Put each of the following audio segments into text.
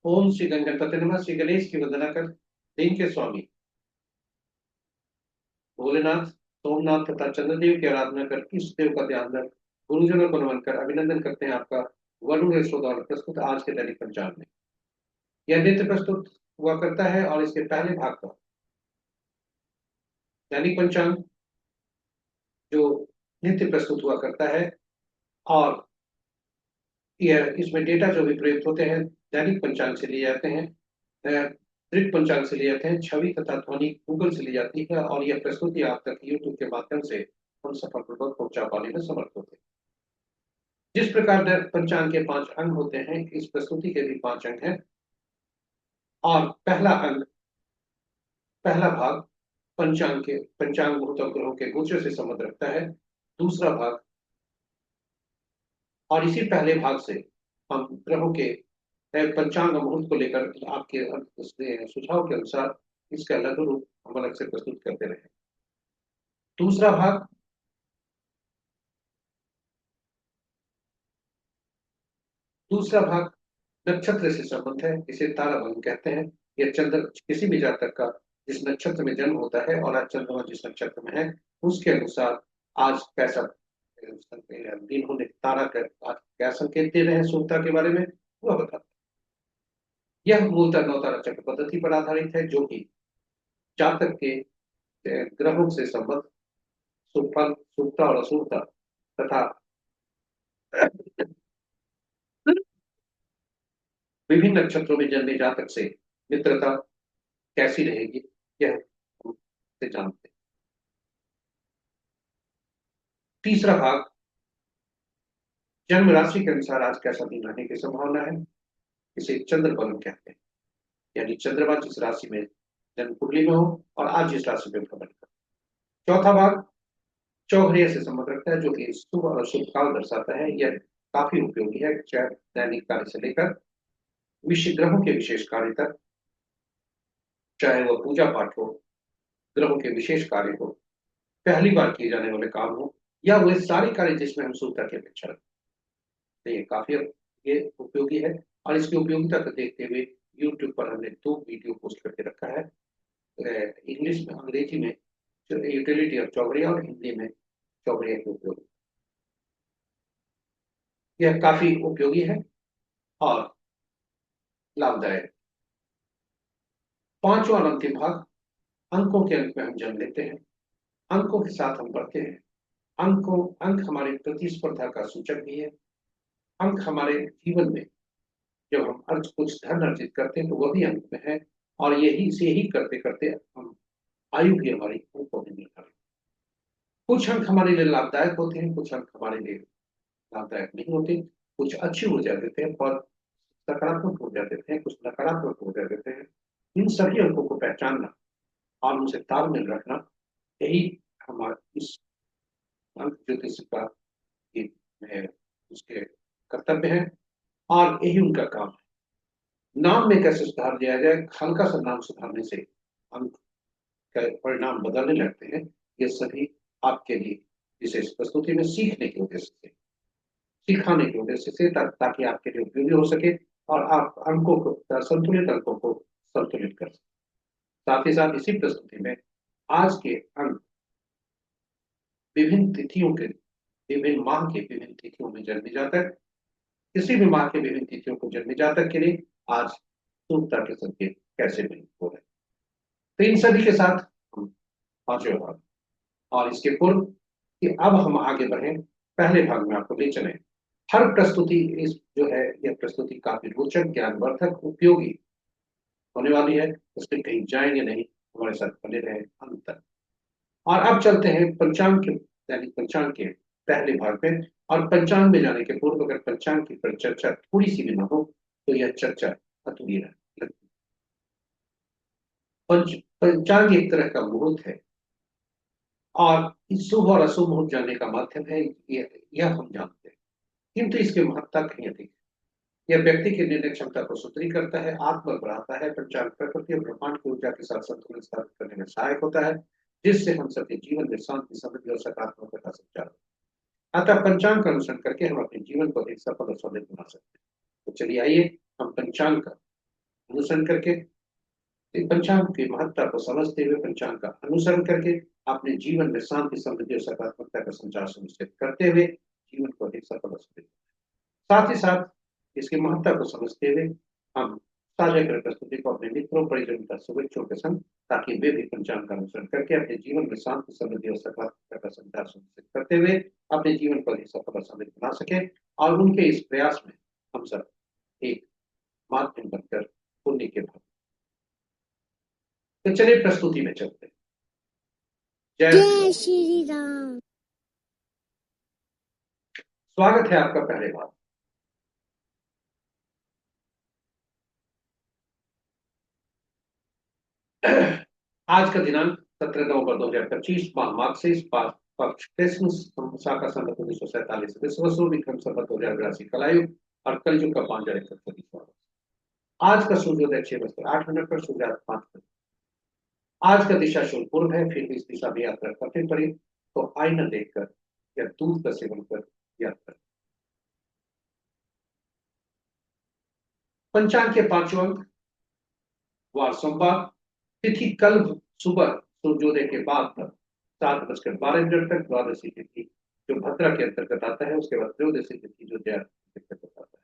ओम श्री गणपति नमः। श्री गणेश की वंदना कर दिन के स्वामी भोलेनाथ, सोमनाथ तथा चंद्रदेव की आराधना कर इष्ट देव का ध्यान रख गुरुजनों को नमन कर अभिनंदन करते हैं आपका वरुण यशो द्वारा प्रस्तुत आज के दैनिक पंचांग में। यह नित्य प्रस्तुत हुआ करता है और इसके पहले भाग का दैनिक पंचांग जो नित्य प्रस्तुत हुआ करता है, और यह इसमें डेटा जो भी प्रयुक्त होते हैं दैनिक पंचांग से लिए जाते हैं, दृक पंचांग से लिए जाते हैं, छवि तथा ध्वनि गूगल से ली जाती है और यह प्रस्तुति आप तक यूट्यूब के माध्यम से हम सफलपूर्वक पहुंचा पाने में समर्थ होते हैं। जिस प्रकार पंचांग के 5 अंग होते हैं, इस प्रस्तुति के भी 5 अंग हैं। और पहला भाग पंचांग मुहूर्त और ग्रहों के गोचर से संबंध रखता है। दूसरा भाग, और इसी पहले भाग से हम ग्रहों के पंचांग और मुहूर्त को लेकर आपके सुझाव के अनुसार इसका लघु रूप हम अलग से प्रस्तुत करते रहे। दूसरा भाग दूसरा भाग नक्षत्र से संबंध है, इसे तारा भंग कहते हैं। यह चंद्र किसी भी जातक का जिस नक्षत्र में जन्म होता है और आज चंद्रमा जिस नक्षत्र में है उसके अनुसार आज कैसा दिन होने तारा का आज क्या संकेत दे रहे हैं शुभता के बारे में वह बताता है। यह मूलतः नवतारा चक्र पद्धति पर आधारित है, जो कि जातक के ग्रहों से संबंध, शुभ फल, शुभता और अशुभता तथा विभिन्न नक्षत्रों में जन्मे जातक से मित्रता कैसी रहेगी यह हम से जानते हैं। तीसरा भाग जन्म राशि के अनुसार आज कैसा दिन रहने की संभावना है, इसे चंद्र बलन कहते हैं। यानी चंद्रमा जिस राशि में जन्म कुंडली में हो और आज जिस राशि में भ्रमण कर। चौथा भाग चौघड़िया से संबंध रखता है, जो कि शुभ और अशुभ काल दर्शाता है। यह काफी उपयोगी है, चाहे दैनिक कार्य से लेकर विश्व ग्रहों के विशेष कार्य तक, चाहे वह पूजा पाठ हो, ग्रहों के विशेष कार्य हो, पहली बार किए जाने वाले काम हो, या वे सारे कार्य जिसमें हम शुभता की अपेक्षा रखते हैं। तो ये काफी ये उपयोगी है। और इसकी उपयोगिता को देखते हुए यूट्यूब पर हमने 2 वीडियो पोस्ट करके रखा है, इंग्लिश में, अंग्रेजी में यूटिलिटी ऑफ चौघड़िया और हिंदी में चौघड़िया के उपयोग। यह काफी उपयोगी है और लाभदायक। पांचवा और अंतिम भाग अंकों के अंक में हम जन्म लेते हैं, अंकों के साथ हम बढ़ते हैं। अंक हमारी प्रतिस्पर्धा का सूचक भी है। अंक हमारे जीवन में जब हम अर्थ कुछ धन अर्जित करते हैं तो वह भी अंक में है, और यही से ही करते करते हम आयु भी हमारी अंकों में निर्धारित। कुछ अंक हमारे लिए लाभदायक होते हैं, कुछ अंक हमारे लिए लाभदायक नहीं होते। कुछ अच्छी ऊर्जा देते हैं और सकारात्मक ऊर्जा देते हैं, कुछ नकारात्मक ऊर्जा देते हैं। इन सभी अंकों को पहचानना और उनसे तालमेल रखना, यही हमारा इस अंक ज्योतिष का एक उसके कर्तव्य है और यही उनका काम है। नाम में कैसे सुधार दिया जाए, हल्का सा नाम सुधारने से अंक का परिणाम बदलने लगते हैं। ये सभी आपके लिए विशेष प्रस्तुति में सीखने के उद्देश्य से, सिखाने के उद्देश्य से, ताकि आपके लिए उपयोगी हो सके और आप अंकों को, संतुलित अंकों को संतुलित कर सकें। साथ ही साथ इसी प्रस्तुति में आज के अंक विभिन्न तिथियों के, विभिन्न माह के विभिन्न तिथियों में जन्मे जातक, किसी भी माह के विभिन्न तिथियों को जन्मे जातक के लिए आज शुभता के संकेत कैसे नहीं हो रहे। तो इन सभी के साथ हम पांचवें भाग और इसके पूर्व कि अब हम आगे बढ़े, पहले भाग में आपको ले चले। हर प्रस्तुति इस जो है यह प्रस्तुति काफी रोचक, ज्ञानवर्धक, उपयोगी होने वाली है, इसमें कहीं जाएंगे नहीं, हमारे साथ बने रहे अंत तक। और अब चलते हैं पंचांग के, दैनिक पंचांग के पहले भाग में। और पंचांग में जाने के पूर्व अगर पंचांग की चर्चा थोड़ी सी भी ना हो तो यह चर्चा अधूरी है। पंचांग एक तरह का मुहूर्त है और इस शुभ और अशुभ मुहूर्त जानने का माध्यम है, यह हम जानते हैं, किंतु इसकी महत्ता कहीं अधिक है। यह व्यक्ति की निर्णय क्षमता को सुदृढ़ करता है, आत्मबल बढ़ाता है। पंचांग प्रकृति और ब्रह्मांड की ऊर्जा के साथ संतुलन स्थापित करने में सहायक होता है, जिससे हम सबके जीवन में शांति, समृद्धि और सकारात्मकता संचार। अतः पंचांग का अनुसरण करके हम अपने जीवन को अधिक सफल और समृद्ध बना सकते हैं। तो चलिए आइए हम पंचांग का अनुसरण करके, पंचांग की महत्ता को समझते हुए, पंचांग का अनुसरण करके अपने जीवन में शांति, समृद्धि और सकारात्मकता का संचार सुनिश्चित करते हुए जीवन को अधिक सफल और समृद्ध। साथ ही साथ इसकी महत्ता को समझते हुए हम साझा करें प्रस्तुति को अपने मित्रों, परिजनों तथा शुभेच्छुओं के संग, ताकि वे भी पंचांग का अनुसरण करके अपने जीवन में शांति, समृद्धि और सकारात्मकता का संचार सुनिश्चित करते हुए अपने जीवन को अधिक सफल और समृद्ध बना सके। और उनके इस प्रयास में हम सब एक माध्यम बनकर पुण्य के भाग। तो चलिए प्रस्तुति में चलते हैं। जय श्री राम। स्वागत है आपका पहले बार। आज का दिनांक 17 नवंबर 2025 माघ से पक्ष कृष्ण शाखा संवत 1947 वर्षों विक्रम संवत 2082 कलायुग और कलयुग का 5,130 आज का सूर्योदय 6:08 पर, सूर्यास्त 5 आज का दिशा शुभ पूर्व है। फिर भी इस दिशा में यात्रा करते पड़े तो आईना देखकर या दूध का सेवन कर यात्रा। पंचांग के 5 अंक, वार सोमवार, तिथि कल सुबह सूर्योदय के बाद 7:12 तक द्वादशी तिथि जो भद्रा के अंतर्गत आता है, उसके बाद त्रयोदशी तिथि जो जया के अंतर्गत आता है।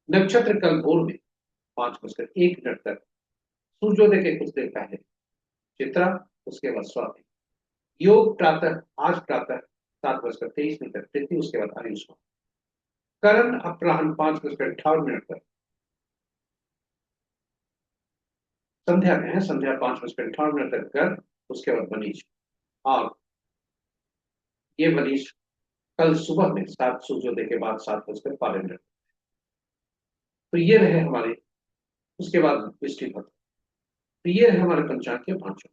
नक्षत्र कल भोर में 5:01 तक, सूर्योदय के कुछ देर पहले चित्रा, उसके बाद स्वाति। योग प्रातः, आज प्रातः 7:23 तक तिथि, उसके बाद अरिष्ट। करण अपराह्न 5:58 तक, संध्या में है, संध्या 5:58 तक कर, उसके बाद बनीज। और ये बनीज कल सुबह में 7 सूर्योदय के बाद 7:12। तो ये रहे हमारे, उसके बाद वृष्टिपत। तो ये रहे हमारे पंचांग के 5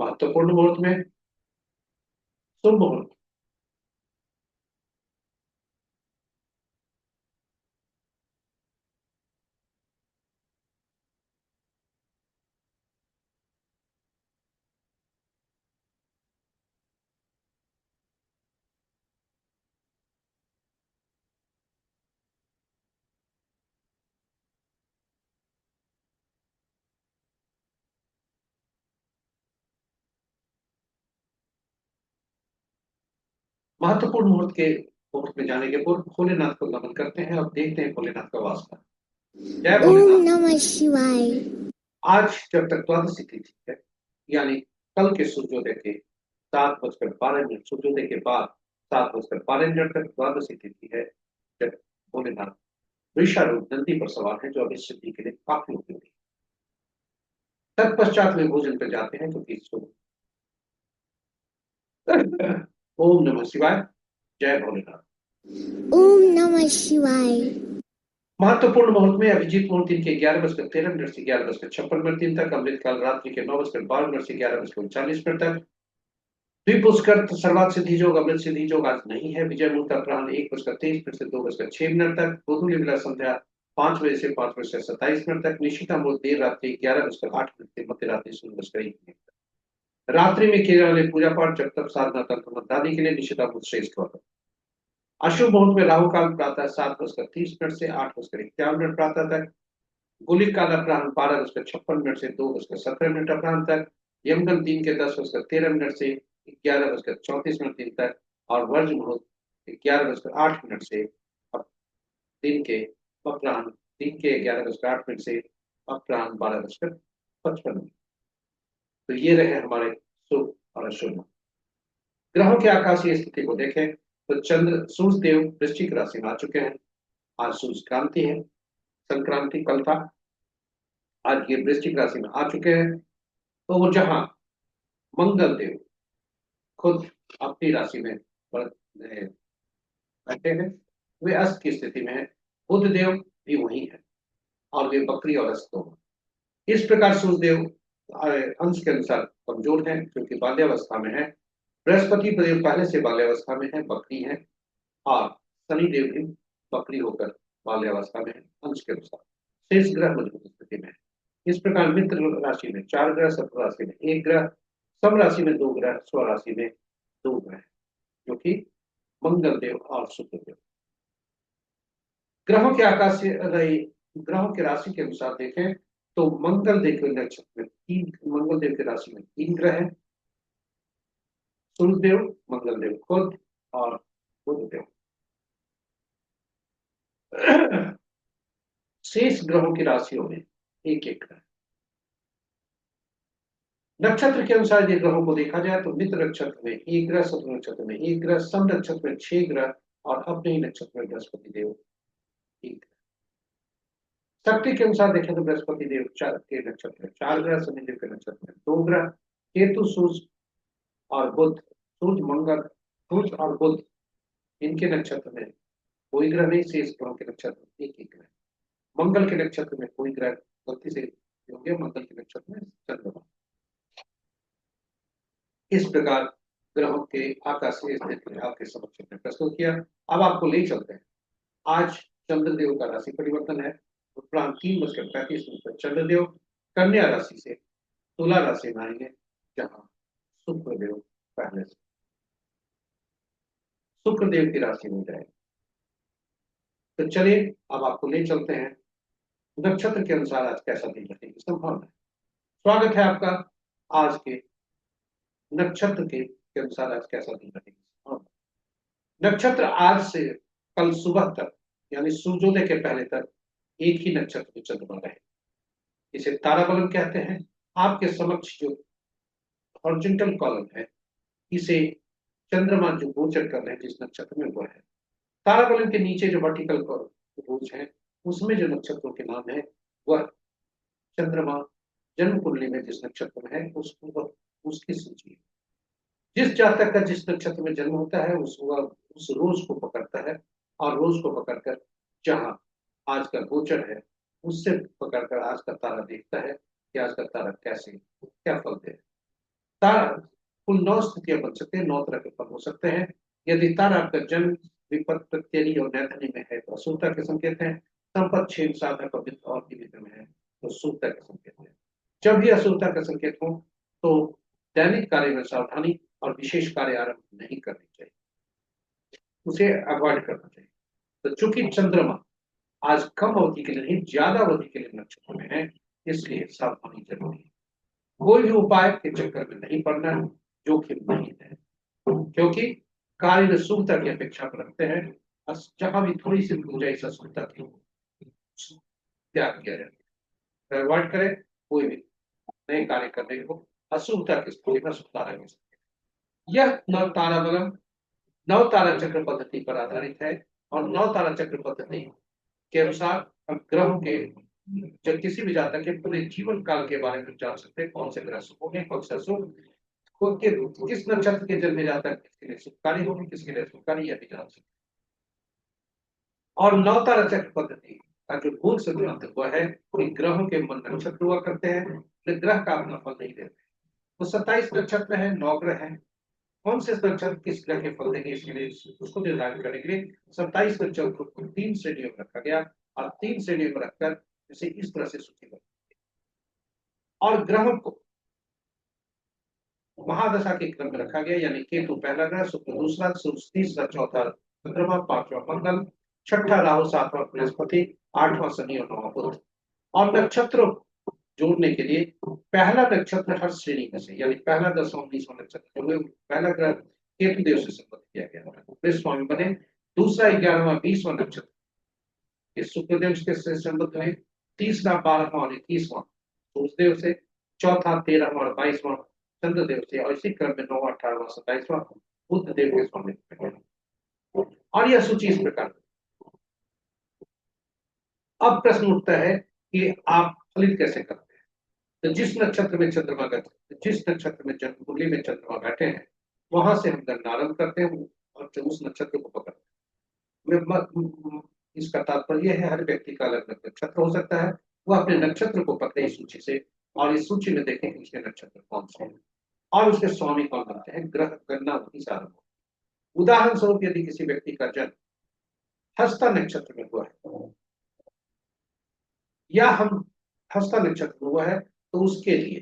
महत्वपूर्ण मुहूर्त में शुभ मुहूर्त। महत्वपूर्ण मुहूर्त के मुहूर्त में जाने के पूर्व भोलेनाथ को नमन करते हैं और देखते हैं भोलेनाथ का वास्ता। जय भोलेनाथ। ओम नमः शिवाय। आज जब तक द्वादशी तिथि है, यानी कल के सूर्योदय के 7:12 सूर्योदय के बाद 7:12 तक द्वादशी तिथि है, जब भोलेनाथ वृषारूढ़ नंदी पर सवार है, जो अभी सिद्धि के लिए काफी उपयोगी। तत्पश्चात में भोजन पर जाते हैं, क्योंकि ओम नमः शिवाय। जय भोलेनाथ। ओम नमः शिवाय। महत्वपूर्ण मुहूर्त में अभिजीत मुहूर्त दिन के 11:13 से 11:56 तक, अमृतकाल रात्रि के 9:12 से 11:39 तक, द्विपुष्कर सर्वात सिद्धि योग, अमृत सिद्धि योग आज नहीं है। विजय मुहूर्त अपराह्न 1:23 से 2:06 तक, गोधूली बेला संध्या 5 बजे से 5:27 तक, निशिता मुहूर्त देर रात्रि 11:08 से मध्य रात्रि 0:01 तक। रात्रि में किए जाने वाले पूजा पाठ, जब तक साधना तंत्र मंत्रादि के लिए निशिता मुहूर्त श्रेष्ठ होता है। अशुभ मुहूर्त में राहु काल प्रातः 7:30 से 8:51 प्रातः तक, गुलिक काल अपराह्न 12:56 से 2:17 अपराह्न तक, यमगन दिन के 10:13 से 11:34 तक, और वर्ज मुहूर्त 11:08 से दिन के अपराह्न दिन के 11:08 से अपराह्न 12:55। तो ये रहे हमारे शुभ और अशुभ। ग्रहों के आकाशीय स्थिति को देखें तो चंद्र सूर्य देव वृश्चिक राशि में आ चुके हैं। आज सूर्य क्रांति है, संक्रांति कल था, आज ये वृश्चिक राशि में आ चुके हैं। तो वो जहां मंगल देव खुद अपनी राशि में बैठे हैं, वे अस्त की स्थिति में है, बुध देव भी वही है, और वे बकरी और अस्त दोनों। इस प्रकार सूर्य देव अंश के अनुसार कमजोर है, क्योंकि बाल्यावस्था में है। बृहस्पति देव पहले से बाल्यावस्था में है, बकरी है, और शनि देव भी बकरी होकर बाल्यावस्था में है, अंश के अनुसार। शेष ग्रह मजबूत स्थिति में है। इस प्रकार मित्र राशि में 4 ग्रह, शत्रु राशि में 1 ग्रह, सम राशि में 2 ग्रह, स्व राशि में 2 ग्रह, जो कि मंगल देव और शुक्र देव। ग्रहों के आकाश से रही ग्रहों की राशि के अनुसार देखें तो मंगल देव के नक्षत्र में मंगल देव की राशि में 3 ग्रह हैं, सूर्यदेव, मंगल देव खुद और बुध देव। शेष ग्रहों की राशियों में एक एक ग्रह। नक्षत्र के अनुसार यदि ग्रहों को देखा जाए तो मित्र नक्षत्र में 1 ग्रह, शत्रु नक्षत्र में 1 ग्रह, सम नक्षत्र में 6 ग्रह और अपने ही नक्षत्र में बृहस्पति देव 1 ग्रह। शक्ति के अनुसार देखें तो बृहस्पति देव के नक्षत्र में 4 ग्रह, शनि देव के नक्षत्र में 2 ग्रह, केतु, सूर्य और बुध, सूर्य मंगल, सूर्य और बुध इनके नक्षत्र में कोई ग्रह नहीं, शेष ग्रहों के नक्षत्र में एक एक ग्रह। मंगल के नक्षत्र में कोई ग्रह, गलती से हो गया, मंगल के नक्षत्र में चंद्रमा। इस प्रकार ग्रहों के आकाशीय स्थिति आपके समक्ष में प्रस्तुत किया। अब आपको ले चलते हैं। आज चंद्रदेव का राशि परिवर्तन है। उपरांत 3:35 पर चंद्रदेव कन्या राशि से तुला राशि में आएंगे, जहां शुक्रदेव पहले से शुक्रदेव की राशि में जाएंगे। तो चलिए अब आपको ले चलते हैं नक्षत्र के अनुसार आज कैसा दिन रहने की संभावना है। स्वागत है आपका आज के नक्षत्र के अनुसार आज कैसा दिन रहेगी। नक्षत्र आज से कल सुबह तक यानी सूर्योदय के पहले तक एक ही नक्षत्र में चंद्रमा रहे, इसे ताराबलन कहते हैं। आपके समक्ष जो हॉरिजॉन्टल कॉलम है, इसे चंद्रमा जो गोचर कर रहे हैं जिस नक्षत्र में वो है। ताराबलन के नीचे जो वर्टिकल रोज है, उसमें जो नक्षत्रों के नाम है वह चंद्रमा जन्म कुंडली में जिस नक्षत्र में है उसकी सूची है। जिस जातक का जिस नक्षत्र में जन्म होता है उस रोज को पकड़ता है और रोज को पकड़कर जहां आज का गोचर है उससे पकड़कर आज का तारा देखता है कि आज का तारा कैसे क्या फल दे। तारा कुल 9 स्थितियां बन सकते हैं, 9 तरह के फल हो सकते हैं। यदि तारा आपका जन्म विपत प्रत्ययी और नैथनी में है तो अशुभता के संकेत है। संपत, क्षेम, साधक और दिव्य में है तो शुभता के संकेत है। जब भी अशुभता का संकेत हो तो दैनिक कार्य में सावधानी और विशेष कार्य आरंभ नहीं करनी चाहिए, उसे अवॉइड करना चाहिए। तो चूंकि चंद्रमा आज कम अवधि के लिए नहीं ज्यादा अवधि के लिए नक्षत्र में है, इसलिए सावधानी जरूरी है। कोई भी उपाय के चक्कर में नहीं पड़ना है, जोखिम नहीं है, क्योंकि कार्य में शुभता की अपेक्षा पर रखते हैं। जहां भी थोड़ी सी गुंजाइश अशुभता की त्याग किया जाए, अवॉइड करें कोई भी नए कार्य करने को अशुभता की स्थिति में सुधारा जा सकता है। यह नव ताराबलम नव तारा चक्र पद्धति पर आधारित है और नव तारा चक्र पद्धति के अनुसार हम ग्रहों के जब किसी भी जातक के पूरे जीवन काल के बारे में जान सकते हैं, कौन से ग्रह शुभ होंगे, कौन से अशुभ, किस नक्षत्र के जन्म जातक किसके लिए शुभकारी होगी, किसके लिए शुभकारी, यह भी जान सकते हैं। और नव तारा चक्र पद्धति का जो मूल सिद्धांत हुआ है कि ग्रहों के मन नक्षत्र हुआ करते हैं, ग्रह का अपना फल नहीं देते। तो 27 नक्षत्र है, 9 ग्रह है। कौन से नक्षत्र किस ग्रह के फल देंगे इसके लिए उसको निर्धारित करने के लिए 27 नक्षत्र को 3 श्रेणियों में रखा गया और 3 श्रेणियों में रखकर इसे इस तरह से सूचीबद्ध और ग्रहों को महादशा के क्रम में रखा गया, यानी केतु पहला ग्रह, शुक्र दूसरा, सूर्य तीसरा, चौथा चंद्रमा, पांचवा मंगल, छठा राहु, सातवां बृहस्पति, आठवां शनि और नौवां बुध। और नक्षत्रों जोड़ने के लिए पहला नक्षत्र हर श्रेणी में से यानी पहला 10वां 20वां नक्षत्र जो पहला ग्रह केतु देव से संबंध किया गया स्वामी बने। दूसरा 11वां 20वां नक्षत्र शुक्रदेव से संबंध है। तीसरा 12वां और 21वां सूर्यदेव से। चौथा 13वां और 22वां चंद्रदेव से और इसी क्रम में 9वां 18वां 27वां बुध देव के स्वामी। और यह सूची इस प्रकार। अब प्रश्न उठता है कि आप फलित कैसे करते हैं। तो जिस नक्षत्र में चंद्रमा जिस नक्षत्र में जन्म कुंडली में चंद्रमा बैठे हैं वहां से हम गणना आरंभ करते हैं और जो उस नक्षत्र को पकड़ते हैं। इसका तात्पर्य है हर व्यक्ति का अलग अलग नक्षत्र हो सकता है, वह अपने नक्षत्र को पकड़े इस सूची से और इस सूची में देखें उसके नक्षत्र कौन से हैं और उसके स्वामी कौन बनते हैं। ग्रह गणना वहीं से आरंभ होती। उदाहरण स्वरूप यदि किसी व्यक्ति का जन्म हस्ता नक्षत्र में हुआ है या हम हस्ता नक्षत्र में हुआ है तो उसके लिए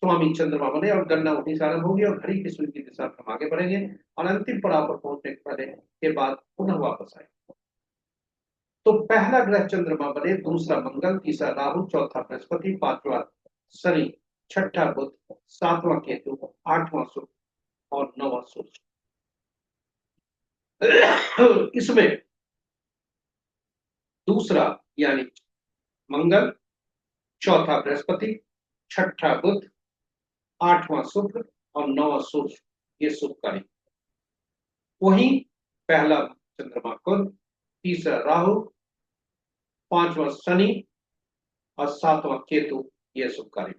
स्वामी चंद्रमा बने और गणना वहीं से आरंभ होगी और घड़ी की सुई की दिशा हम आगे बढ़ेंगे और अंतिम पड़ाव पर पहुंचने के बाद पुनः वापस आएंगे। तो पहला ग्रह चंद्रमा बने, दूसरा मंगल, तीसरा राहु, चौथा बृहस्पति, पांचवा शनि, छठा बुध, सातवां केतु, आठवां शुक्र और नौवां सूर्य। इसमें दूसरा यानी मंगल, चौथा बृहस्पति, छठा बुध, आठवां शुक्र और नौवां सूर्य, ये शुभकारी। वहीं पहला चंद्रमा कुल, तीसरा राहु, पांचवा शनि और सातवां केतु, ये शुभकारी।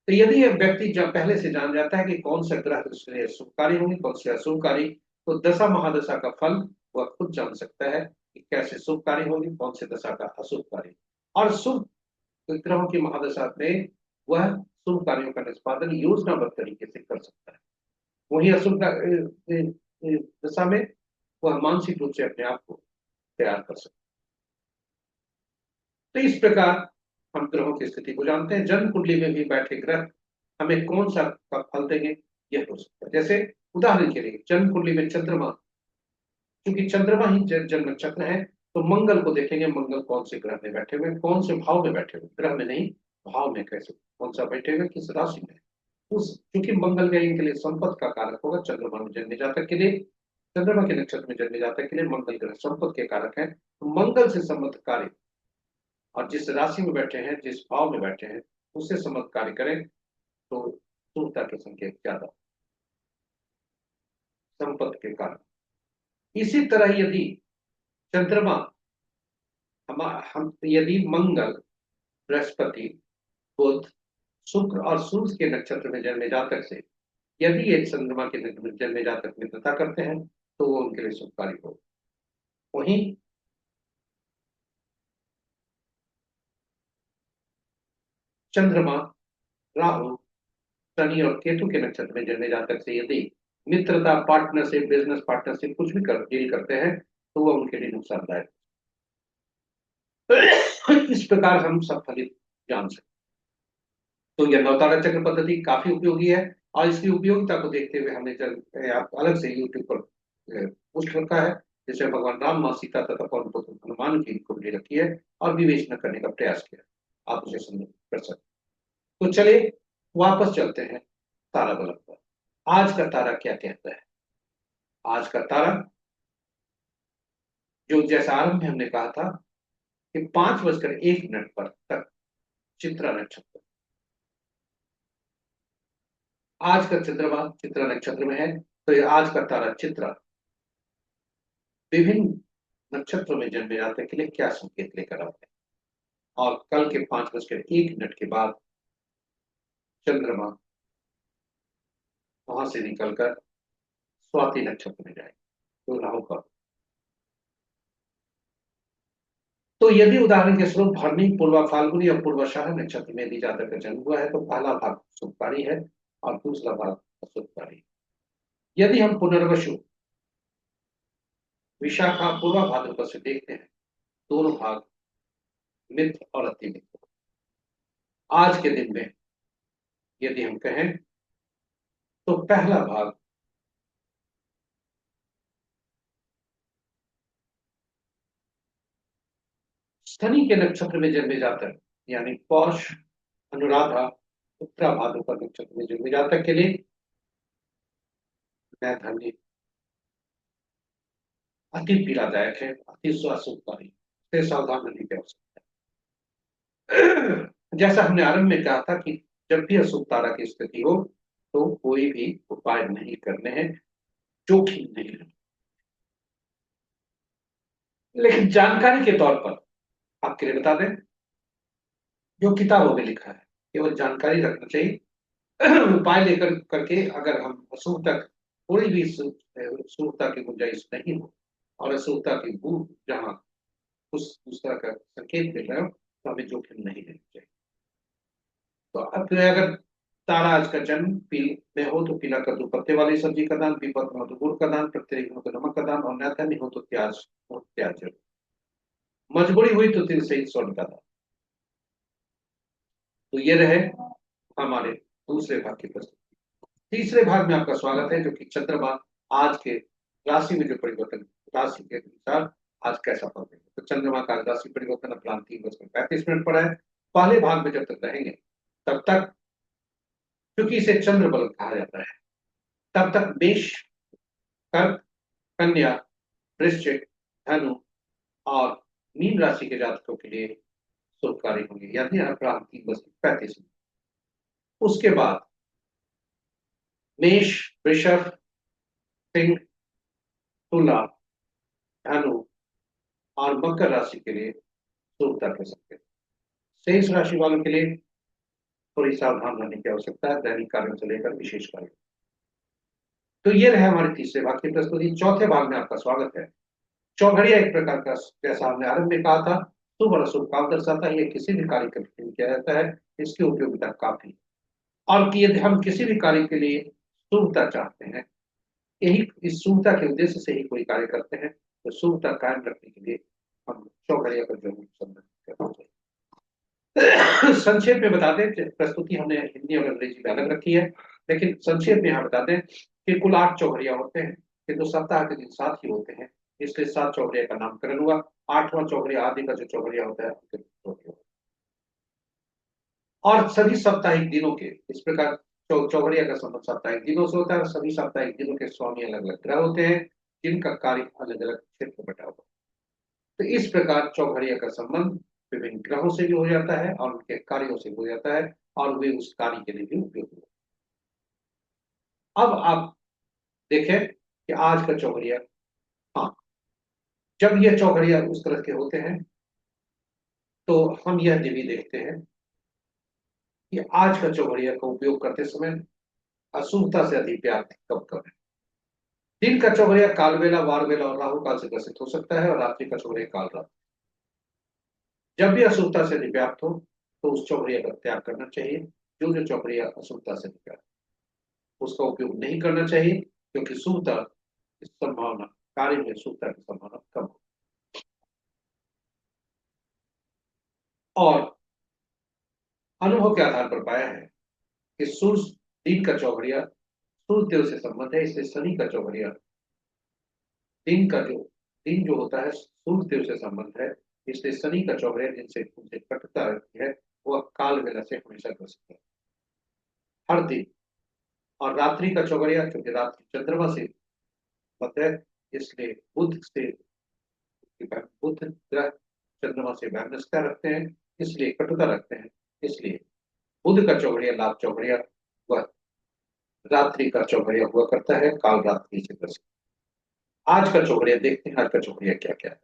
तो यदि यह व्यक्ति जब पहले से जान जाता है कि कौन सा ग्रह उसके शुभकारी होंगे, कौन से अशुभकारी, तो दशा महादशा का फल वह खुद जान सकता है कि कैसे शुभकारी होगी, कौन से दशा का अशुभकारी। और शुभ ग्रहों की महादशा में वह शुभ कार्यों का निष्पादन योजनाबद्ध तरीके से कर सकता है। वही अशुभ दशा में वह मानसिक रूप से अपने आप को तैयार कर सकता है। तो इस प्रकार हम ग्रहों की स्थिति को जानते हैं। जन्म कुंडली में भी बैठे ग्रह हमें कौन सा का फल देंगे यह हो सकता है। जैसे उदाहरण के लिए जन्म कुंडली में चंद्रमा, क्योंकि चंद्रमा ही जन्म नक्षत्र है, तो मंगल को देखेंगे, मंगल कौन से ग्रह में बैठे हुए, कौन से भाव में बैठे हुए, ग्रह में नहीं भाव में, कैसे कौन सा बैठे हुए, किस राशि में। उस क्योंकि मंगल का इनके लिए संपत्ति का कारक होगा। चंद्रमा में जन्मे जातक के लिए, चंद्रमा के नक्षत्र में जन्मे जातक के लिए मंगल ग्रह संपत्ति के कारक है। तो मंगल से संबंधित कार्य और जिस राशि में बैठे हैं, जिस भाव में बैठे हैं, उससे संबंधित कार्य करें तो शुभता के संकेत ज्यादा, संपत्ति के कारण। इसी तरह यदि चंद्रमा हम यदि मंगल, बृहस्पति, बुध, शुक्र और सूर्य के नक्षत्र में जन्मे जातक से यदि एक चंद्रमा के जन्मे जातक मित्रता करते हैं तो वो उनके लिए शुभकारी हो। वहीं चंद्रमा, राहु, शनि और केतु के नक्षत्र में जन्मे जातक से यदि मित्रता, पार्टनरशिप, बिजनेस पार्टनरशिप कुछ भी डील करते हैं तो वह उनके लिए नुकसानदायक। इस प्रकार हम सब फलित जान सकते। तो यह नवतारा चक्र पद्धति काफी उपयोगी है और इसकी उपयोगिता को देखते हुए हमने अलग से यूट्यूब पर पोस्ट रखा है, जिसमें भगवान राम, मां सीता तथा पवन पुत्र हनुमान की कुंडली रखी है और विवेचना करने का प्रयास किया। आप उसे संदर्भ कर सकते। तो चलिए वापस चलते हैं तारा बलक पर। आज का तारा क्या कहता है? आज का तारा, जो जैसा आरंभ में हमने कहा था कि 5:01 पर तक चित्रा नक्षत्र, आज का चंद्रमा चित्रा नक्षत्र में है। तो ये आज का तारा चित्रा विभिन्न नक्षत्रों में जन्मे जातक के लिए क्या संकेत लेकर आते हैं। और कल के 5:01 के बाद चंद्रमा वहां से निकलकर स्वाति नक्षत्र में जाएगा, तो राहु का। तो यदि उदाहरण के स्वरूप भरणी, पूर्वा फाल्गुनी और पूर्वाषाढ़ नक्षत्र में यदि जातक का जन्म हुआ है तो पहला भाग शुभकारी है और दूसरा भाग अशुभकारी। यदि हम पुनर्वसु, विशाखा, पूर्वा भाद्रपद से देखते हैं, दोनों भाग मित्र और अति मित्र। आज के दिन में यदि हम कहें तो पहला भाग शनि के नक्षत्र में जन्मे जातक यानी पौष, अनुराधा, उत्तरा भाद्रपद नक्षत्र में जन्मे जातक के लिए धन्य अति पीड़ादायक है, अति स्वास्थ्यकारी से सावधान रहने की आवश्यकता है। जैसा हमने आरंभ में कहा था कि जब भी अशुभ तारा की स्थिति हो तो कोई भी उपाय नहीं करने हैं, जोखिम नहीं लेना। लेकिन जानकारी के तौर पर आपके लिए बता दें, जो किताबों में लिखा है केवल जानकारी रखना चाहिए। उपाय लेकर करके अगर हम अशुभ तक कोई भी शुभता की गुंजाइश नहीं हो और अशुभता की बूंद जहां उस तरह का संकेत मिल रहा हो तो हमें जोखिम नहीं लेना चाहिए। तो अब अगर तारा आज का जन्म पील में हो तो पीला कद्दू पत्ते वाली सब्जी का दान, विपद हो तो गुड़ का दान, प्रत्येक हो तो नमक का दान और नैधन्य हो तो प्याज मजबूरी हुई तो 3 सही स्वर्ण का दान। तो ये रहे हमारे दूसरे भाग की प्रस्तुति। तीसरे भाग में आपका स्वागत है, जो कि चंद्रमा आज के राशि में जो परिवर्तन, राशि के अनुसार आज कैसा फल देगा। तो चंद्रमा का राशि परिवर्तन अपराह्न 3:35 पर है। पहले भाग में जब तक रहेंगे तब तक, क्योंकि इसे चंद्र बल कहा जाता है, तब तक मेष, कर्क, कन्या, वृश्चिक, धनु और मीन राशि के जातकों के लिए शुभकारी होंगे, यानी अपराह्न 3:35। उसके बाद मेष, वृषभ, सिंह, तुला, धनु और मकर राशि के लिए शुभता कह सकते हैं। शेष राशि वालों के लिए थोड़ी सावधान रहने की आवश्यकता है, दैनिक कार्यों से लेकर विशेष कार्य। तो ये रहे हमारे तीसरे भाग की प्रस्तुति। चौथे भाग में आपका स्वागत है। चौघड़िया एक प्रकार का, जैसा हमने आरंभ में कहा था, शुभ और अशुभ काल दर्शाता है। ये किसी भी कार्य के लिए किया जाता है, इसकी उपयोगिता काफी, और कि यदि हम किसी भी कार्य के लिए शुभता चाहते हैं, यही इस शुभता के उद्देश्य से ही कोई कार्य करते हैं, तो शुभता कायम रखने के लिए हम चौघड़िया का जरूर संबंध करना चाहिए। संक्षेप में बता दें, प्रस्तुति हमने हिंदी और अंग्रेजी में अलग रखी है, लेकिन संक्षेप में यहाँ बता दें कि कुल 8 चौघड़िया होते हैं, किंतु सप्ताह के दिन 7 ही होते हैं, इसलिए 7 चौघड़िया का नामकरण हुआ। 8वां चौघड़िया आदि का जो चौघड़िया होता है, और सभी साप्ताहिक दिनों के इस प्रकार चौघड़िया का संबंध साप्ताहिक दिनों से होता है, और सभी साप्ताहिक दिनों के स्वामी अलग अलग ग्रह होते हैं, जिनका कार्य अलग अलग क्षेत्र में बटा हुआ। तो इस प्रकार चौघड़िया का संबंध विभिन्न ग्रहों से भी हो जाता है और उनके कार्यों से हो जाता है, और वे उस कार्य के लिए भी उपयोग होते हैं। अब आप देखें कि आज का चौघड़िया, हाँ, जब यह चौघड़िया उस तरह के होते हैं तो हम यह भी देखते हैं कि आज का चौघड़िया का उपयोग करते समय अशुभता से अधिक व्याप्ति कब कब है। दिन का चौघड़िया काल बेला, वार बेला और राहु काल से ग्रसित हो सकता है, और रात्रि का चौघड़िया काल रात। जब भी अशुभता से व्याप्त हो तो उस चौघड़िया का त्याग करना चाहिए। जो चौघड़िया अशुभता से व्याप्त, उसका उपयोग नहीं करना चाहिए, क्योंकि शुभता की संभावना, कार्य में शुभता की संभावना कम हो। और अनुभव के आधार पर पाया है कि सूर्य दिन का चौघड़िया सूर्य देव से संबंध है, इसलिए शनि का चौघड़िया दिन का जो दिन जो होता है सूर्य देव से संबंध है, इसलिए शनि का चौघड़िया जिनसे उनसे कटता रहती है वह काल बेला से हमेशा ग्रसित है हर दिन। और रात्रि का चौघड़िया, क्योंकि रात्रि चंद्रमा से संबंध है, इसलिए बुध ग्रह चंद्रमा से वैमनस्यता रखते हैं, इसलिए कटुता रखते हैं, इसलिए बुध का चौघड़िया लाभ चौघड़िया वह रात्रि का चौघड़िया हुआ करता है, काल रात्रि से ग्रसित। आज का चौघड़िया देखते हैं, आज का चौघड़िया क्या क्या है।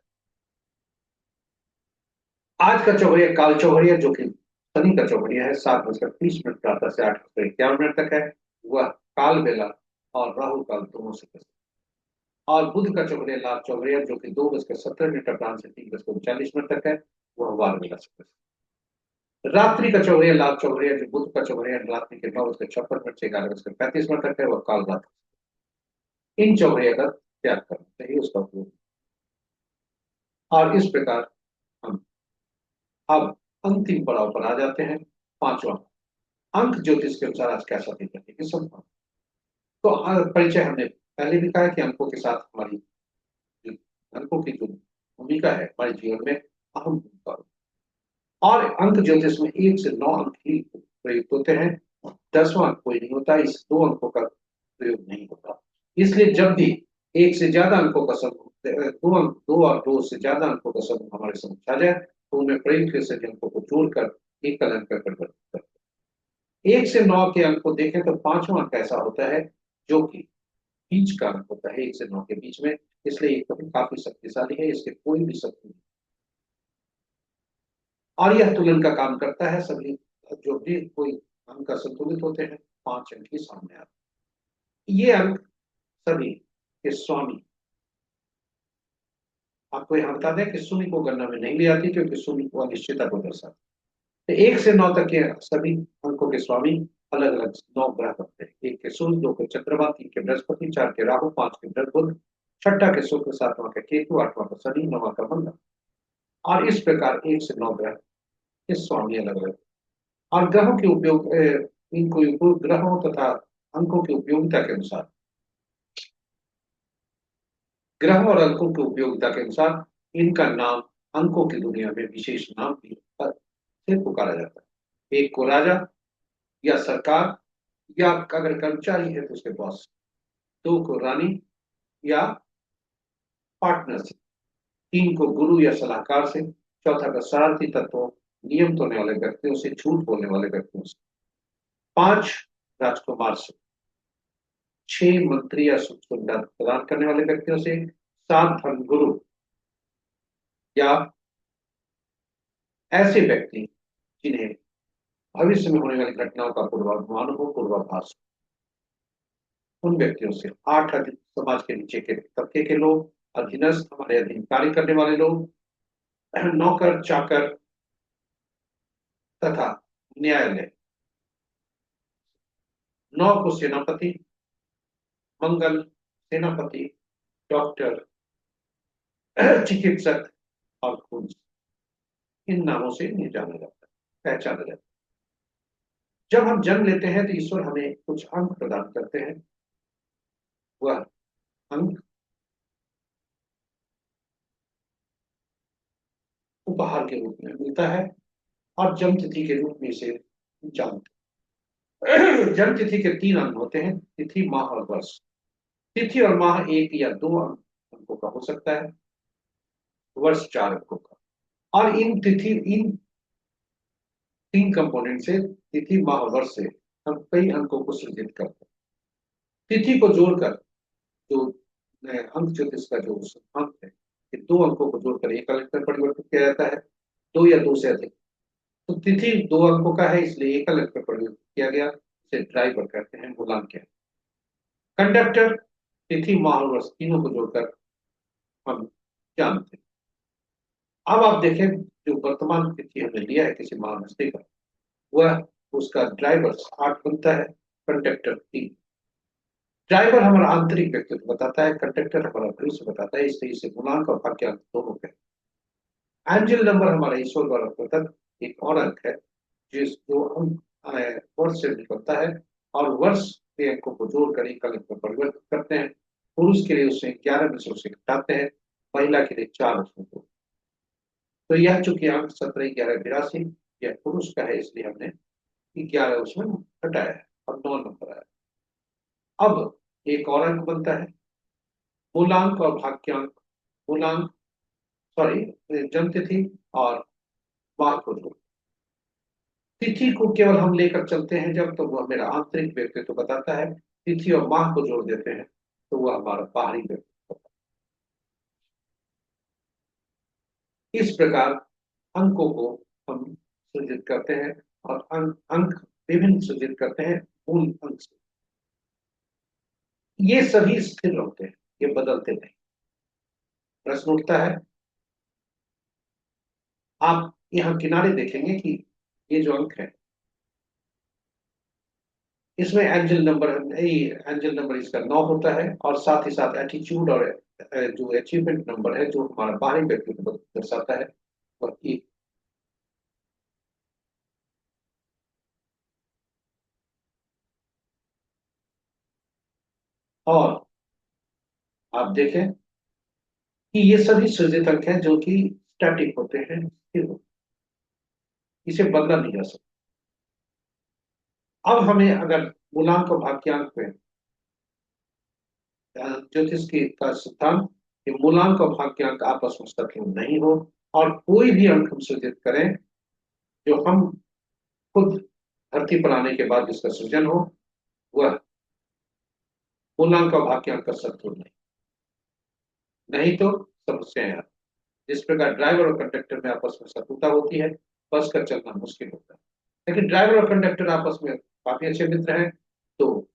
आज का चौघड़िया काल चौघड़िया, जो कि शनि का चौघड़िया है, 7:30 प्रातः से 8:51 तक है, वह काल बेला और राहु काल दोनों से ग्रसित। और बुध का चौघड़िया लाभ चौघड़िया, जो कि 2:17 अपराह्न से 3:39 तक है, वह वार बेला से ग्रसित। रात्रि का चौघड़िया लाभ चौघड़िया, जो बुध का चौघड़िया रात्रि के 9:56 से 11:35 तक है, वह काल रात। इन चौघड़िया का त्याग करना चाहिए, उसका उपयोग। और इस प्रकार हम अब अंतिम पड़ाव पर आ जाते हैं, 5वां अंक ज्योतिष के अनुसार आज कैसा दिन रहने की संभावना। तो परिचय हमने पहले भी कहा कि अंकों के साथ हमारी अंकों की जो भूमिका है हमारे जीवन में अहम भूमिका, और अंक ज्योतिष में 1 से 9 अंक ही प्रयुक्त होते हैं, 10वां अंक कोई नहीं होता, इस 2 अंकों का प्रयोग नहीं होता। इसलिए जब भी 1 से ज्यादा अंकों का समूह, 2 और 2 से ज्यादा अंकों का समूह हमारे समझ आ जाए, तो उनमें प्रयुक्त के अंकों को जोड़कर एक अंक में परिवर्तित करते हैं। 1 से 9 के अंक को देखें तो 5वां अंक ऐसा होता है जो कि बीच का अंक होता है 1 से 9 के बीच में, इसलिए ये काफी शक्तिशाली है, इसके कोई भी शक्ति नहीं। और यह तुलन का काम करता है, सभी जो भी कोई अंक संतुलित होते हैं 5 अंक ही सामने आते हैं। ये अंक सभी के स्वामी, आपको यहाँ बता दें कि शून्य को गणना में नहीं ली जाती, क्योंकि शून्य को अनिश्चितता को दर्शाता है। तो 1 से 9 तक के सभी अंकों के स्वामी अलग अलग 9 ग्रह बनते हैं। 1 के सूर्य, 2 के चंद्रमा, 3 के बृहस्पति, 4 के राहु, 5 के बुध, 6 के शुक्र, 7वां के केतु, 8वां का शनि, 9वां का मंगल। और इस प्रकार 1 से 9 ग्रह के स्वामी अलग अलग। और ग्रहों के उपयोग, इनको ग्रहों तथा अंकों की उपयोगिता के अनुसार, ग्रहों और अंकों की उपयोगिता के अनुसार इनका नाम अंकों की दुनिया में विशेष नाम भी पद से पुकारा जाता है। एक को राजा या सरकार, या अगर कर्मचारी है तो उसके बॉस। दो को रानी या पार्टनर से। तीन को गुरु या सलाहकार से। चौथा का शरारती तत्वों, नियम तोड़ने वाले व्यक्तियों से, झूठ बोलने वाले व्यक्तियों से। पांच, राजकुमार से। छह, मंत्री या सुख सुविधा प्रदान करने वाले व्यक्तियों से। सात, धर्मगुरु या ऐसे व्यक्ति जिन्हें भविष्य में होने वाली घटनाओं का पूर्वानुमान हो, पूर्वाभास हो, उन व्यक्तियों से। आठ, समाज के नीचे के तबके के लोग, अधीनस्थ, हमारे अधीन कार्य करने वाले लोग, नौकर चाकर तथा न्यायालय। नौ को सेनापति, मंगल, सेनापति, डॉक्टर, चिकित्सक और पुलिस, इन नामों से इन्हें जाना जाता है, पहचाना जाता है। जब हम जन्म लेते हैं तो ईश्वर हमें कुछ अंक प्रदान करते हैं। वह अंक उपहार के रूप में मिलता है और जन्म तिथि के रूप में इसे जानते हैं। जन्म तिथि के तीन अंक होते हैं, तिथि, माह और वर्ष। तिथि और माह एक या दो अंकों का हो सकता है, वर्ष चार अंकों का। और इन तीन कंपोनेंट से, तिथि, माह और वर्ष से, हम कई अंकों को सृजित करते हैं। तिथि को जोड़कर जो अंक ज्योतिष का जो सिद्धांत है, कि दो अंकों को जोड़कर एक अलग में परिवर्तित किया जाता है, दो या दो से अधिक। तो तिथि दो अंकों का है, इसलिए एक अलग में परिवर्तित किया गया, इसे ड्राइवर कहते हैं, मूलांक है। कंडक्टर, तिथि, माह और वर्ष तीनों को जोड़कर हम जानते हैं। अब आप देखें, जो वर्तमान तिथि हमने लिया है किसी महानस्ती का, वह उसका ड्राइवर आठ बनता है, कंडक्टर तीन। ड्राइवर हमारा आंतरिक व्यक्तित्व बताता है, कंडक्टर हमारा भविष्य बताता है, इसलिए इसे गुणांक और भाग्यांक दोनों है। एंजल नंबर हमारा ईश्वर द्वारा प्रदत्त एक और अंक है, जो अंक वर्ष से निकलता है, और वर्ष के अंकों को जोड़कर एक अंक में परिवर्तित करते हैं। पुरुष के लिए उससे 11 में से उसे घटाते हैं, महिला के लिए 4 उसमें को। तो यह चूंकि अंक 17, 11, 82 यह पुरुष का है, इसलिए हमने 11 उसमें घटाया है और 9 नंबर आया। अब एक और अंक बनता है, मूलांक और भाग्यांक। मूलांक, सॉरी, जन्म तिथि और माह को जोड़। तिथि को केवल हम लेकर चलते हैं जब, तो वह मेरा आंतरिक व्यक्तित्व बताता है। तिथि और माह को जोड़ देते हैं तो वह हमारा बाहरी व्यक्तित्व बताता है। इस प्रकार अंकों को हम सृजित करते हैं, और अंक विभिन्न सृजित करते हैं मूल अंक से। ये सभी स्थिर होते हैं, ये बदलते नहीं। प्रश्न उठता है, आप यहाँ किनारे देखेंगे कि ये जो अंक है, इसमें एंजल नंबर इसका 9 होता है, और साथ ही साथ एटीट्यूड और जो अचीवमेंट नंबर है, जो हमारा बाहरी व्यक्तित्व को दर्शाता है, और एक। और आप देखें कि ये सभी सृजित अंक हैं जो कि स्टैटिक होते हैं, स्थिर होते हैं, इसे बदला नहीं जा सकता। अब हमें अगर मूलांक और भाग्यांक में ज्योतिष की का सिद्धांत, कि मूलांक और भाग्यांक आपस में शत्रु नहीं हो, और कोई भी अंक हम सृजित करें जो हम खुद धरती पर आने के बाद जिसका सृजन हो, वह पूर्णांक और भाग्यांक का शत्रु नहीं। नहीं तो समस्याएं आती। जिस प्रकार ड्राइवर और कंडक्टर में आपस में शत्रुता होती है, बस का चलना मुश्किल होता है। लेकिन ड्राइवर और कंडक्टर आपस में काफी अच्छे मित्र हैं, तो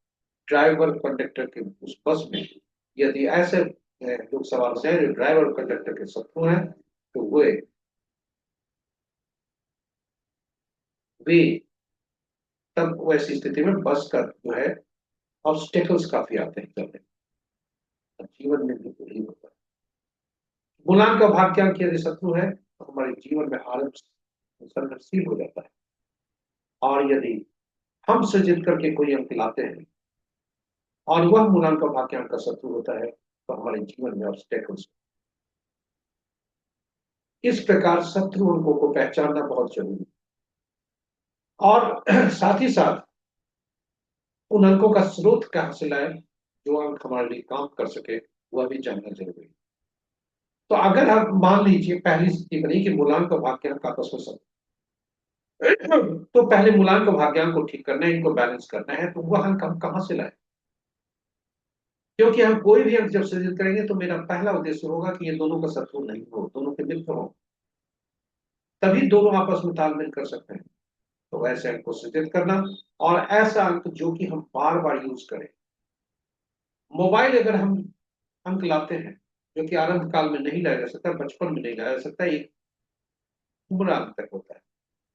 ड्राइवर कंडक्टर के उस बस में यदि ऐसे लोग सवार हैं जो ड्राइवर और कंडक्टर के शत्रु हैं, तो वे तब वैसी स्थिति में बस का जो है ऑब्स्टेकल्स काफी आते हैं चलने में। जीवन में भी यही होता है। मूलांक का भाग्यांक यदि शत्रु है तो हमारे जीवन में आरंभ संघर्षशील हो जाता है। और यदि हम सृजित करके कोई अंक लाते हैं और वह मूलांक का भाग्यांक का शत्रु होता है, तो हमारे जीवन में ऑब्स्टेकल्स। इस प्रकार शत्रु अंकों को पहचानना बहुत जरूरी है। और साथ ही साथ उन अंकों का स्रोत कहां से लाए जो अंक हमारे लिए काम कर सके, वह भी जानना जरूरी है। तो अगर आप मान लीजिए पहली स्थिति बनी कि मूलांक और भाग्यांक आपस में सब, तो पहले मूलांक और भाग्यांक को ठीक करना है, इनको बैलेंस करना है, तो वह अंक हम कहां से लाए? क्योंकि हम कोई भी अंक जब सृजित करेंगे तो मेरा पहला उद्देश्य होगा कि ये दोनों का शत्रु नहीं हो, दोनों के मित्र हो, तभी दोनों आपस में तालमेल कर सकते हैं। तो वैसे अंक को सृजित करना, और ऐसा अंक जो कि हम बार बार यूज करें। मोबाइल अगर हम अंक लाते हैं जो कि आरंभ काल में नहीं लाया जा सकता, बचपन में नहीं लाया जा सकता, एक उम्र अंक तक होता है,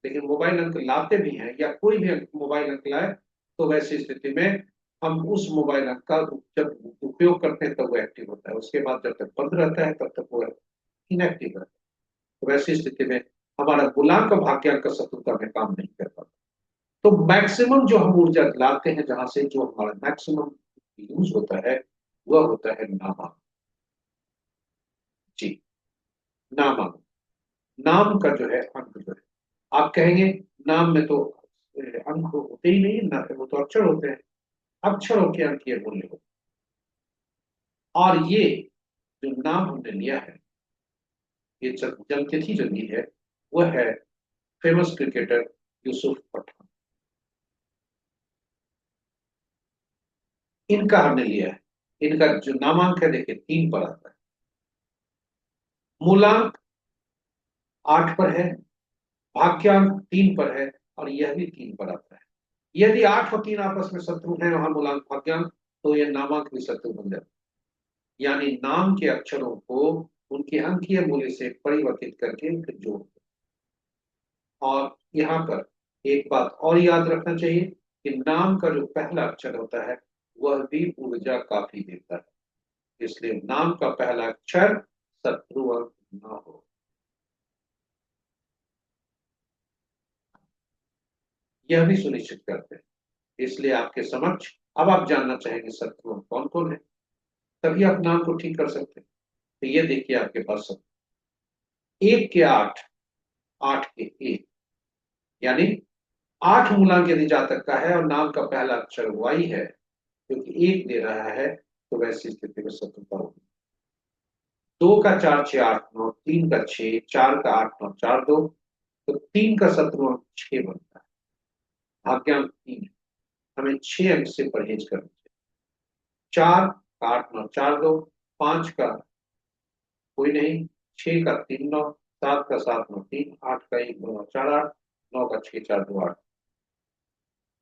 लेकिन मोबाइल अंक लाते भी हैं या कोई भी अंक मोबाइल अंक लाए, तो वैसी स्थिति में हम उस मोबाइल अंक का जब उपयोग करते हैं तब वो एक्टिव होता है, उसके बाद जब तक बंद रहता है तब तक वो इनएक्टिव रहता है। तो वैसी स्थिति में हमारा गुलांक और भाग्यांक का शत्रुता में काम नहीं कर पाता। तो मैक्सिमम जो हम ऊर्जा लाते हैं, जहां से जो हमारा मैक्सिमम यूज होता है, वह होता है नामांक। जी, नामांक, नाम का जो है अंक जो है, आप कहेंगे नाम में तो अंक होते ही नहीं ना, वो तो अक्षर होते हैं। अक्षरों के अंक ये मूल्य होते हैं। और ये जो नाम हमने लिया है, ये जन्म तिथि जो ली है, वह है फेमस क्रिकेटर यूसुफ पठान, इनका हमने लिया है। इनका जो नामांक है देखिए 3 पर आता है, मूलांक 8 पर है, भाग्यांक 3 पर है, और यह भी 3 पर आता है। यदि 8 और 3 आपस में शत्रु है, वहां मूलांक भाग्यांक, तो यह नामांक भी शत्रु बन जाता है। यानी नाम के अक्षरों को उनके अंकीय मूल्य से परिवर्तित करके फिर जोड़। और यहाँ पर एक बात और याद रखना चाहिए कि नाम का जो पहला अक्षर होता है, वह भी ऊर्जा काफी देता है। इसलिए नाम का पहला अक्षर शत्रु अंक ना हो, यह भी सुनिश्चित करते हैं। इसलिए आपके समक्ष अब आप जानना चाहेंगे शत्रु अंक कौन कौन है, तभी आप नाम को ठीक कर सकते हैं। तो ये देखिए आपके पास सब 1 के 8, 8 के 1, यानी 8 मूलांक यदि जातक का है और नाम का पहला अक्षर वाई है, क्योंकि 1 दे रहा है, तो वैसी स्थिति में शत्रुता होगी। 2 का 4 6 8 9, 3 का 6, 4 का 8 9 4 2, तो 3 का शत्रु अंक 6 बनता है। भाग्यांक 3 है, हमें 6 अंक से परहेज करना चाहिए। 4 का 8 9 4 2, 5 का कोई नहीं, 6 का 3 9, 7 का 7 9 3, 8 का 1 2 9 4 8, 9 का 6 4 2 8।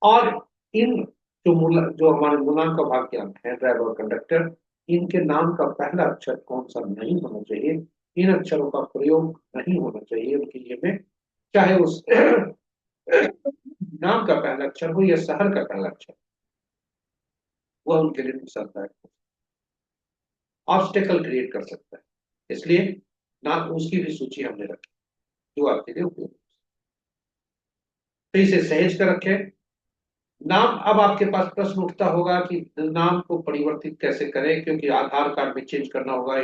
और इन जो हमारे मूलांक का भाग्यांक है, ड्राइवर और कंडक्टर, इनके नाम का पहला अक्षर कौन सा नहीं होना चाहिए, इन अक्षरों का प्रयोग नहीं होना चाहिए उनके लिए में, चाहे उस नाम का पहला अक्षर हो या शहर का पहला अक्षर, वह उनके लिए नुकसानदायक हो, ऑब्स्टेकल क्रिएट कर सकता है। इसलिए नाम उसकी भी सूची हमने रखी जो आपके लिए उपयोग। तो इसे सहेज कर रखें। नाम, अब आपके पास प्रश्न उठता होगा कि नाम को परिवर्तित कैसे करें, क्योंकि आधार कार्ड में चेंज करना होगा,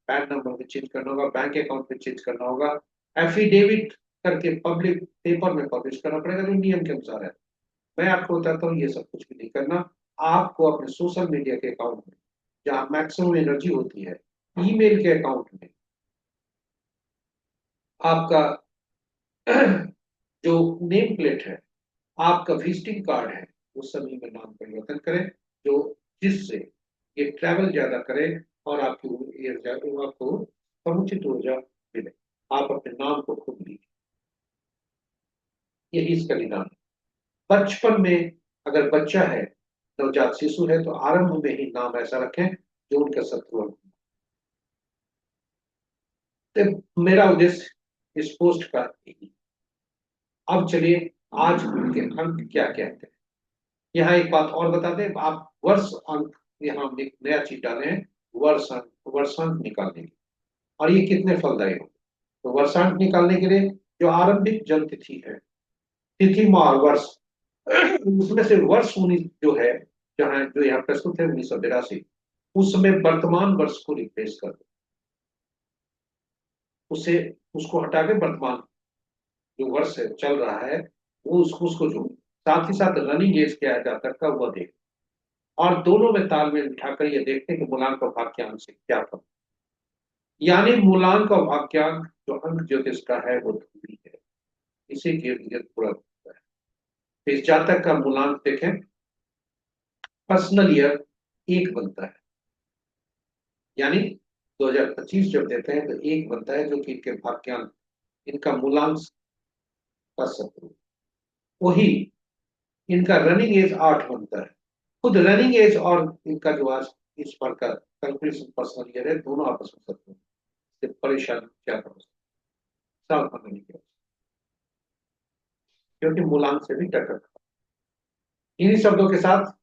पैन नंबर में चेंज करना होगा, बैंक अकाउंट में चेंज करना होगा, एफिडेविट करके पब्लिक पेपर में पब्लिश करना पड़ेगा, जो नियम के अनुसार है। मैं आपको बताता हूँ, ये सब कुछ भी नहीं करना। आपको अपने सोशल मीडिया के अकाउंट में, जहां मैक्सिमम एनर्जी होती है, ईमेल के अकाउंट में आपका जो नेम प्लेट है, आपका विजिटिंग कार्ड है, उस सभी में नाम परिवर्तन करें, जो जिससे ये ट्रैवल ज्यादा करे और आपकी आपको समुचित ऊर्जा मिले। आप अपने नाम को खुद लीजिए, यही इसका निदान है। बचपन में अगर बच्चा है, नवजात शिशु है, तो आरंभ में ही नाम ऐसा रखें जो उनका शत्रु हो। तो मेरा उद्देश्य इस पोस्ट का यही। अब चलिए आज के अंक क्या कहते हैं। यहाँ एक बात और बता दें, आप वर्ष अंक, यहाँ हम एक नया चीज डाले हैं, वर्षांक निकालने के, और ये कितने फलदायी हो। तो वर्षांक निकालने के लिए जो आरंभिक जन्म तिथि है, तिथि माह वर्ष, उसमें से वर्ष 19 जो है, जहाँ जो यहाँ प्रस्तुत है 1982, उसमें वर्तमान वर्ष को रिप्लेस कर दो। उसे उसको हटा के वर्तमान जो वर्ष चल रहा है वो उसको जोड़, साथ ही साथ रनिंग एज क्या है जातक का वह देख, और दोनों में तालमेल बिठाकर ये देखते हैं कि मूलांक और भाग्यांक से क्या फर्क, यानी मूलांक और भाग्यांक जो अंक ज्योतिष का है वो ध्रुवी है, इसी के इर्द गिर्द पूरा घूमता है। तो इस जातक का मूलांक देखें, पर्सनल ईयर एक बनता है, यानी 2025 जब देते हैं तो एक बनता है, जो कि इनके भाग्यांक, इनका मूलांक का शत्रु, वही इनका रनिंग एज 8 बनता है। खुद रनिंग एज और इनका जो आज इस पर का कैलकुलेशन पर्सनल ईयर है, दोनों आपस में शत्रु हैं। इससे परेशान क्या करो, सावधान नहीं किया, क्योंकि मूलांक से भी टक्कर। इन्हीं शब्दों के साथ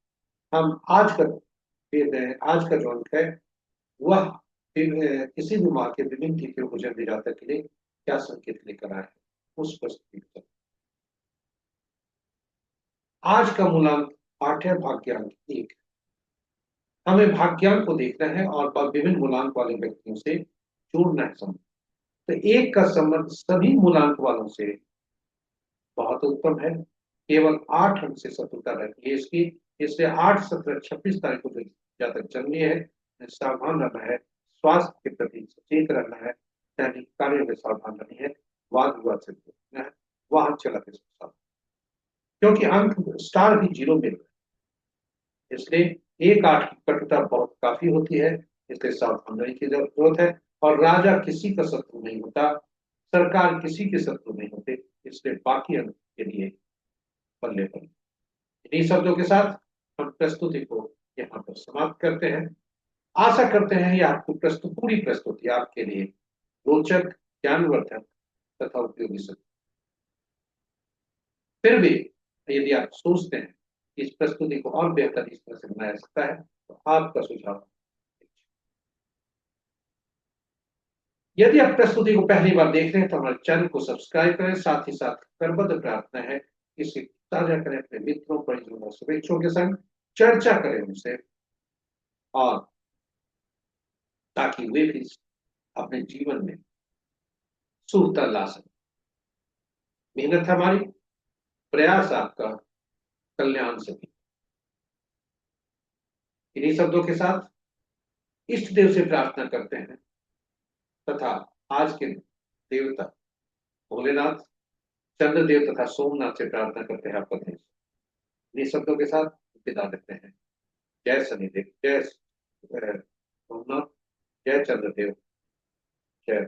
हम आज का आज का जो अंक है वह किसी भी माह के विभिन्न तिथियों को जन्म जातक के लिए क्या संकेत लेकर आए हैं, उस प्रस्तुति। आज का मूलांक 8 है, भाग्यांक 1। हमें भाग्यांक को देखना है और विभिन्न मूलांक वाले व्यक्तियों से जोड़ना है संबंध। तो एक का संबंध सभी मूलांक वालों से बहुत उत्तम है, केवल 8 अंक से शत्रुता रहती है इसकी, इसलिए 8, 17, 26 तारीख को जो जातक जन्मी है, सावधान रहना है, स्वास्थ्य के प्रति सचेत रहना है, दैनिक कार्य में सावधान रहनी है, वाद विवाद से दूर रहना है, वाहन चलाते समय, क्योंकि अंक स्टार भी जीरो में, इसलिए 1, 8 की कटुता बहुत काफी होती है, इसलिए सावधान रहने की जरूरत है। और राजा किसी का शत्रु नहीं होता, सरकार किसी के शत्रु नहीं होते, इसलिए बाकी अंक के लिए बल्ले बल्ले। इन्हीं शब्दों के साथ हम प्रस्तुति को यहाँ पर समाप्त करते हैं। आशा करते हैं यह आपको पूरी प्रस्तुति आपके लिए रोचक, ज्ञानवर्धक तथा उपयोगी सक। फिर भी यदि आप सोचते हैं कि इस प्रस्तुति को और बेहतर इस तरह से बनाया जा सकता है, तो आपका सुझाव। यदि आप प्रस्तुति को पहली बार देख रहे हैं तो हमारे चैनल को सब्सक्राइब करें, साथ ही साथ करबद्ध प्रार्थना है इसे साझा करें अपने मित्रों, परिजनों और शुभेच्छुओं के संग, चर्चा करें उनसे, और ताकि वे भी अपने जीवन में शुभता ला सकें। मेहनत हमारी, प्रयास आपका, कल्याण सभी। इन्हीं शब्दों के साथ इष्ट देव से प्रार्थना करते हैं तथा आज के देवता भोलेनाथ, चंद्रदेव तथा सोमनाथ से प्रार्थना करते हैं आपका देश। इन्हीं शब्दों के साथ विदा देते हैं। जय शनिदेव, जय सोमनाथ, जय चंद्रदेव, जय